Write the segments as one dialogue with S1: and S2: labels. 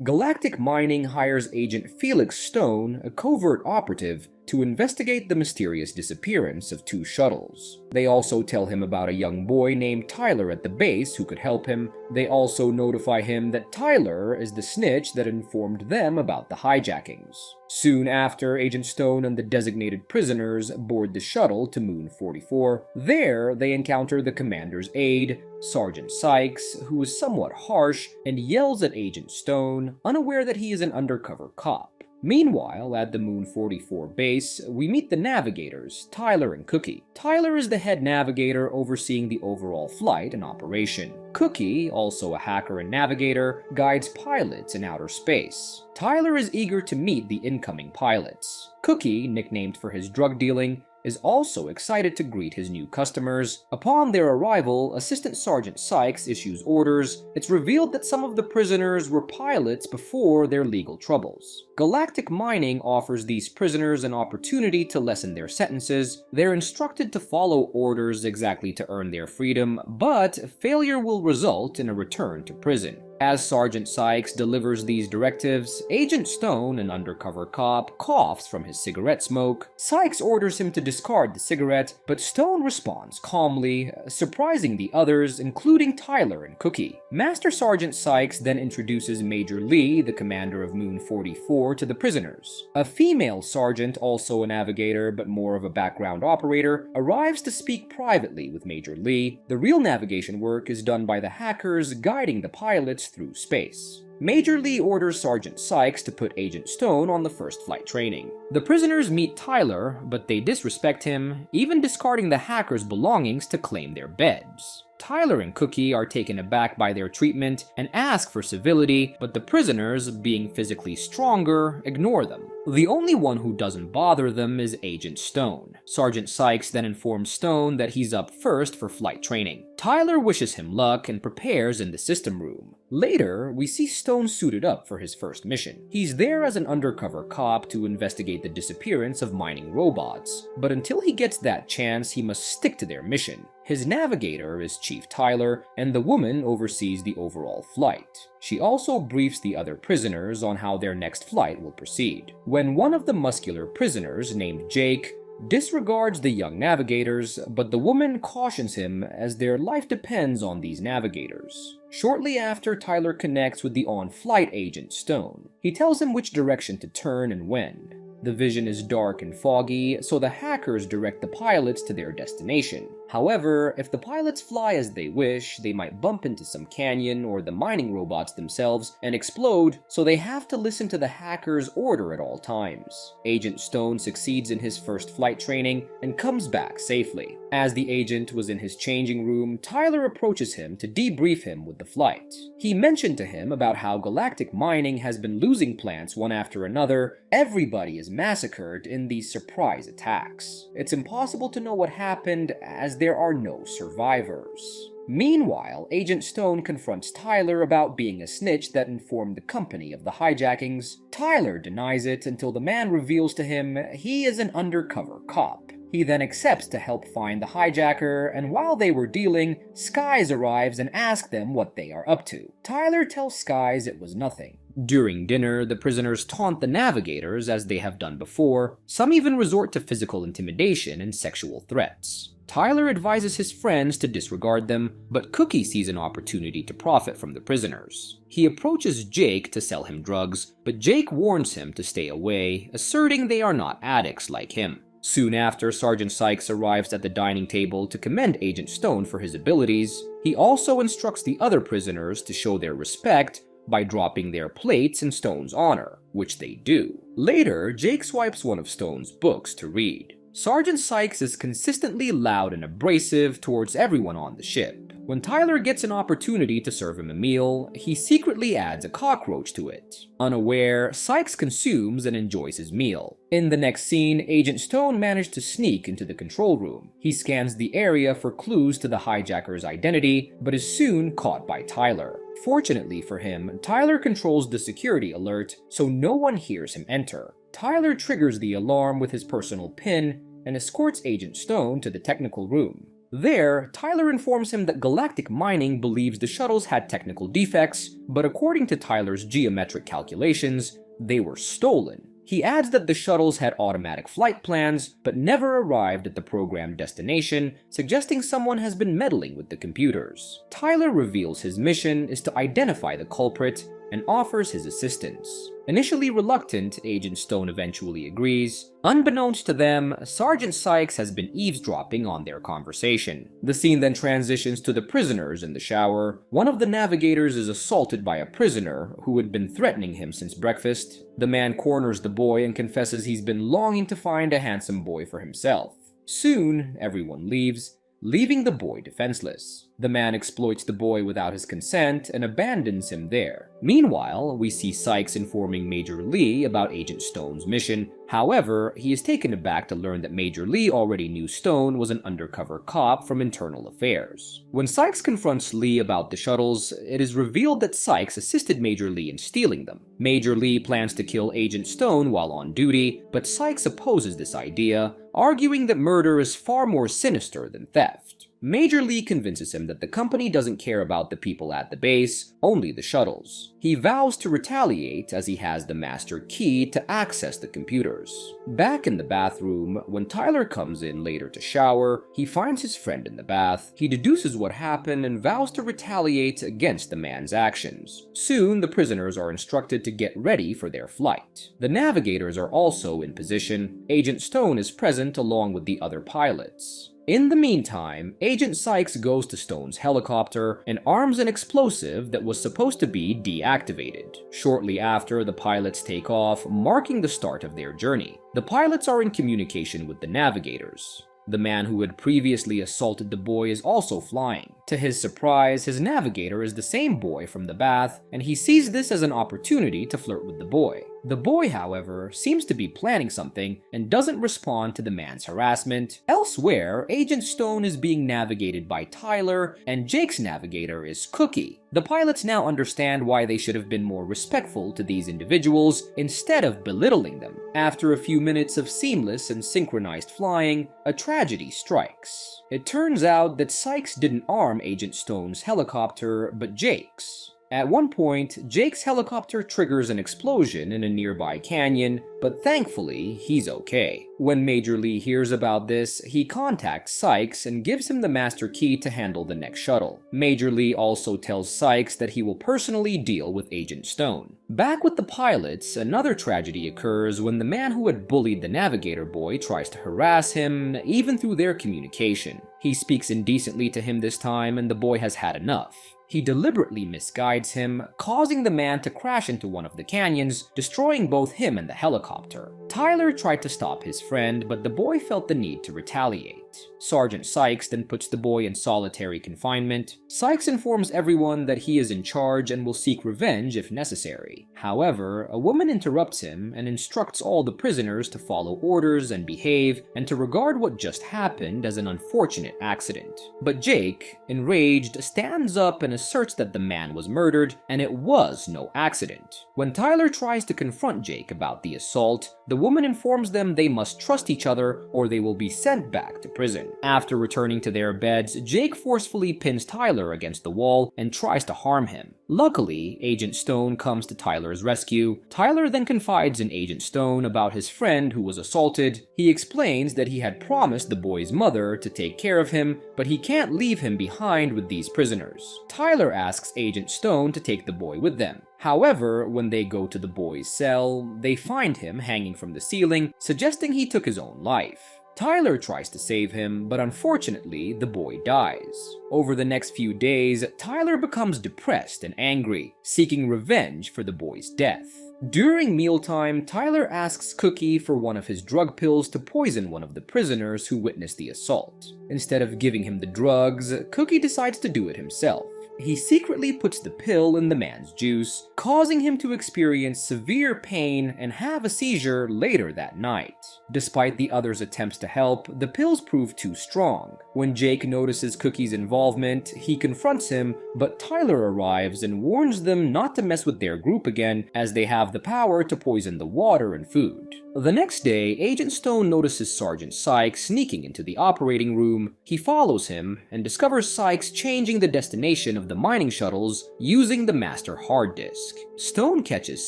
S1: Galactic Mining hires Agent Felix Stone, a covert operative, to investigate the mysterious disappearance of two shuttles. They also tell him about a young boy named Tyler at the base who could help him. They also notify him that Tyler is the snitch that informed them about the hijackings. Soon after, Agent Stone and the designated prisoners board the shuttle to Moon 44. There, they encounter the commander's aide, Sergeant Sykes, who is somewhat harsh and yells at Agent Stone, unaware that he is an undercover cop. Meanwhile, at the Moon 44 base, we meet the navigators, Tyler and Cookie. Tyler is the head navigator overseeing the overall flight and operation. Cookie, also a hacker and navigator, guides pilots in outer space. Tyler is eager to meet the incoming pilots. Cookie, nicknamed for his drug dealing, is also excited to greet his new customers. Upon their arrival, Assistant Sergeant Sykes issues orders. It's revealed that some of the prisoners were pilots before their legal troubles. Galactic Mining offers these prisoners an opportunity to lessen their sentences. They're instructed to follow orders exactly to earn their freedom, but failure will result in a return to prison. As Sergeant Sykes delivers these directives, Agent Stone, an undercover cop, coughs from his cigarette smoke. Sykes orders him to discard the cigarette, but Stone responds calmly, surprising the others, including Tyler and Cookie. Master Sergeant Sykes then introduces Major Lee, the commander of Moon 44, to the prisoners. A female sergeant, also a navigator but more of a background operator, arrives to speak privately with Major Lee. The real navigation work is done by the hackers guiding the pilots through space. Major Lee orders Sergeant Sykes to put Agent Stone on the first flight training. The prisoners meet Tyler, but they disrespect him, even discarding the hackers' belongings to claim their beds. Tyler and Cookie are taken aback by their treatment and ask for civility, but the prisoners, being physically stronger, ignore them. The only one who doesn't bother them is Agent Stone. Sergeant Sykes then informs Stone that he's up first for flight training. Tyler wishes him luck and prepares in the system room. Later, we see Stone suited up for his first mission. He's there as an undercover cop to investigate the disappearance of mining robots, but until he gets that chance, he must stick to their mission. His navigator is Chief Tyler, and the woman oversees the overall flight. She also briefs the other prisoners on how their next flight will proceed. When one of the muscular prisoners, named Jake, disregards the young navigators, but the woman cautions him as their life depends on these navigators. Shortly after, Tyler connects with the on-flight Agent Stone. He tells him which direction to turn and when. The vision is dark and foggy, so the hackers direct the pilots to their destination. However, if the pilots fly as they wish, they might bump into some canyon or the mining robots themselves and explode, so they have to listen to the hackers' order at all times. Agent Stone succeeds in his first flight training and comes back safely. As the agent was in his changing room, Tyler approaches him to debrief him with the flight. He mentioned to him about how Galactic Mining has been losing plants one after another. Everybody is massacred in these surprise attacks. It's impossible to know what happened as there are no survivors. Meanwhile, Agent Stone confronts Tyler about being a snitch that informed the company of the hijackings. Tyler denies it until the man reveals to him he is an undercover cop. He then accepts to help find the hijacker, and while they were dealing, Skies arrives and asks them what they are up to. Tyler tells Skies it was nothing. During dinner, the prisoners taunt the navigators as they have done before. Some even resort to physical intimidation and sexual threats. Tyler advises his friends to disregard them, but Cookie sees an opportunity to profit from the prisoners. He approaches Jake to sell him drugs, but Jake warns him to stay away, asserting they are not addicts like him. Soon after, Sergeant Sykes arrives at the dining table to commend Agent Stone for his abilities. He also instructs the other prisoners to show their respect by dropping their plates in Stone's honor, which they do. Later, Jake swipes one of Stone's books to read. Sergeant Sykes is consistently loud and abrasive towards everyone on the ship. When Tyler gets an opportunity to serve him a meal, he secretly adds a cockroach to it. Unaware, Sykes consumes and enjoys his meal. In the next scene, Agent Stone managed to sneak into the control room. He scans the area for clues to the hijacker's identity, but is soon caught by Tyler. Fortunately for him, Tyler controls the security alert, so no one hears him enter. Tyler triggers the alarm with his personal pin and escorts Agent Stone to the technical room. There, Tyler informs him that Galactic Mining believes the shuttles had technical defects, but according to Tyler's geometric calculations, they were stolen. He adds that the shuttles had automatic flight plans, but never arrived at the programmed destination, suggesting someone has been meddling with the computers. Tyler reveals his mission is to identify the culprit and offers his assistance. Initially reluctant, Agent Stone eventually agrees. Unbeknownst to them, Sergeant Sykes has been eavesdropping on their conversation. The scene then transitions to the prisoners in the shower. One of the navigators is assaulted by a prisoner who had been threatening him since breakfast. The man corners the boy and confesses he's been longing to find a handsome boy for himself. Soon, everyone leaves, leaving the boy defenseless. The man exploits the boy without his consent and abandons him there. Meanwhile, we see Sykes informing Major Lee about Agent Stone's mission. However, he is taken aback to learn that Major Lee already knew Stone was an undercover cop from Internal Affairs. When Sykes confronts Lee about the shuttles, it is revealed that Sykes assisted Major Lee in stealing them. Major Lee plans to kill Agent Stone while on duty, but Sykes opposes this idea, arguing that murder is far more sinister than theft. Major Lee convinces him that the company doesn't care about the people at the base, only the shuttles. He vows to retaliate as he has the master key to access the computers. Back in the bathroom, when Tyler comes in later to shower, he finds his friend in the bath. He deduces what happened and vows to retaliate against the man's actions. Soon, the prisoners are instructed to get ready for their flight. The navigators are also in position. Agent Stone is present along with the other pilots. In the meantime, Agent Sykes goes to Stone's helicopter and arms an explosive that was supposed to be deactivated. Shortly after, the pilots take off, marking the start of their journey. The pilots are in communication with the navigators. The man who had previously assaulted the boy is also flying. To his surprise, his navigator is the same boy from the bath, and he sees this as an opportunity to flirt with the boy. The boy, however, seems to be planning something and doesn't respond to the man's harassment. Elsewhere, Agent Stone is being navigated by Tyler, and Jake's navigator is Cookie. The pilots now understand why they should have been more respectful to these individuals instead of belittling them. After a few minutes of seamless and synchronized flying, a tragedy strikes. It turns out that Sykes didn't arm Agent Stone's helicopter, but Jake's. At one point, Jake's helicopter triggers an explosion in a nearby canyon, but thankfully, he's okay. When Major Lee hears about this, he contacts Sykes and gives him the master key to handle the next shuttle. Major Lee also tells Sykes that he will personally deal with Agent Stone. Back with the pilots, another tragedy occurs when the man who had bullied the navigator boy tries to harass him, even through their communication. He speaks indecently to him this time, and the boy has had enough. He deliberately misguides him, causing the man to crash into one of the canyons, destroying both him and the helicopter. Tyler tried to stop his friend, but the boy felt the need to retaliate. Sergeant Sykes then puts the boy in solitary confinement. Sykes informs everyone that he is in charge and will seek revenge if necessary. However, a woman interrupts him and instructs all the prisoners to follow orders and behave, and to regard what just happened as an unfortunate accident. But Jake, enraged, stands up and asserts that the man was murdered, and it was no accident. When Tyler tries to confront Jake about the assault, the woman informs them they must trust each other or they will be sent back to prison. After returning to their beds, Jake forcefully pins Tyler against the wall and tries to harm him. Luckily, Agent Stone comes to Tyler's rescue. Tyler then confides in Agent Stone about his friend who was assaulted. He explains that he had promised the boy's mother to take care of him, but he can't leave him behind with these prisoners. Tyler asks Agent Stone to take the boy with them. However, when they go to the boy's cell, they find him hanging from the ceiling, suggesting he took his own life. Tyler tries to save him, but unfortunately, the boy dies. Over the next few days, Tyler becomes depressed and angry, seeking revenge for the boy's death. During mealtime, Tyler asks Cookie for one of his drug pills to poison one of the prisoners who witnessed the assault. Instead of giving him the drugs, Cookie decides to do it himself. He secretly puts the pill in the man's juice, causing him to experience severe pain and have a seizure later that night. Despite the others' attempts to help, the pills prove too strong. When Jake notices Cookie's involvement, he confronts him, but Tyler arrives and warns them not to mess with their group again, as they have the power to poison the water and food. The next day, Agent Stone notices Sergeant Sykes sneaking into the operating room. He follows him and discovers Sykes changing the destination of the mining shuttles using the master hard disk. Stone catches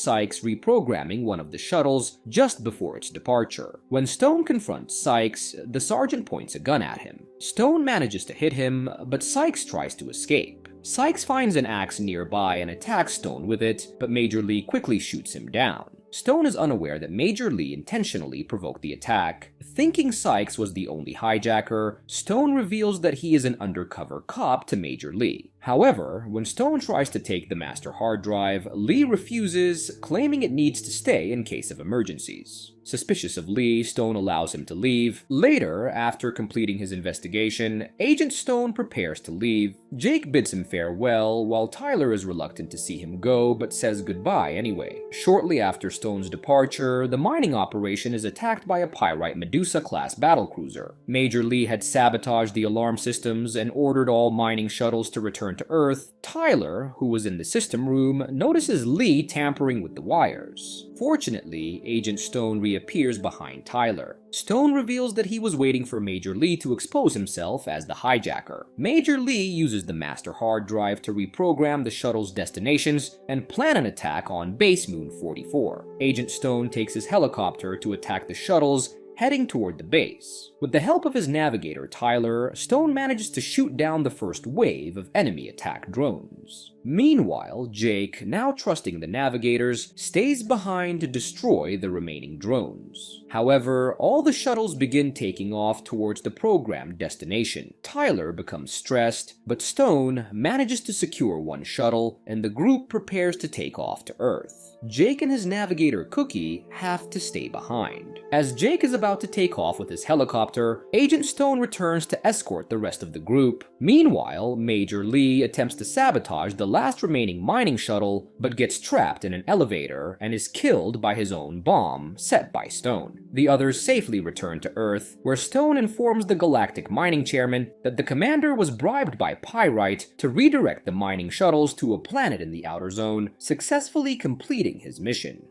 S1: Sykes reprogramming one of the shuttles just before its departure. When Stone confronts Sykes, the sergeant points a gun at him. Stone manages to hit him, but Sykes tries to escape. Sykes finds an axe nearby and attacks Stone with it, but Major Lee quickly shoots him down. Stone is unaware that Major Lee intentionally provoked the attack. Thinking Sykes was the only hijacker, Stone reveals that he is an undercover cop to Major Lee. However, when Stone tries to take the master hard drive, Lee refuses, claiming it needs to stay in case of emergencies. Suspicious of Lee, Stone allows him to leave. Later, after completing his investigation, Agent Stone prepares to leave. Jake bids him farewell, while Tyler is reluctant to see him go but says goodbye anyway. Shortly after Stone's departure, the mining operation is attacked by a Pyrite Medusa-class battlecruiser. Major Lee had sabotaged the alarm systems and ordered all mining shuttles to return to Earth. Tyler, who was in the system room, notices Lee tampering with the wires. Fortunately, Agent Stone reappears behind Tyler. Stone reveals that he was waiting for Major Lee to expose himself as the hijacker. Major Lee uses the master hard drive to reprogram the shuttle's destinations and plan an attack on Base Moon 44. Agent Stone takes his helicopter to attack the shuttles, heading toward the base. With the help of his navigator Tyler, Stone manages to shoot down the first wave of enemy attack drones. Meanwhile, Jake, now trusting the navigators, stays behind to destroy the remaining drones. However, all the shuttles begin taking off towards the programmed destination. Tyler becomes stressed, but Stone manages to secure one shuttle, and the group prepares to take off to Earth. Jake and his navigator Cookie have to stay behind. As Jake is about to take off with his helicopter, Agent Stone returns to escort the rest of the group. Meanwhile, Major Lee attempts to sabotage the last remaining mining shuttle, but gets trapped in an elevator and is killed by his own bomb set by Stone. The others safely return to Earth, where Stone informs the Galactic Mining Chairman that the commander was bribed by Pyrite to redirect the mining shuttles to a planet in the Outer Zone, successfully completing his mission.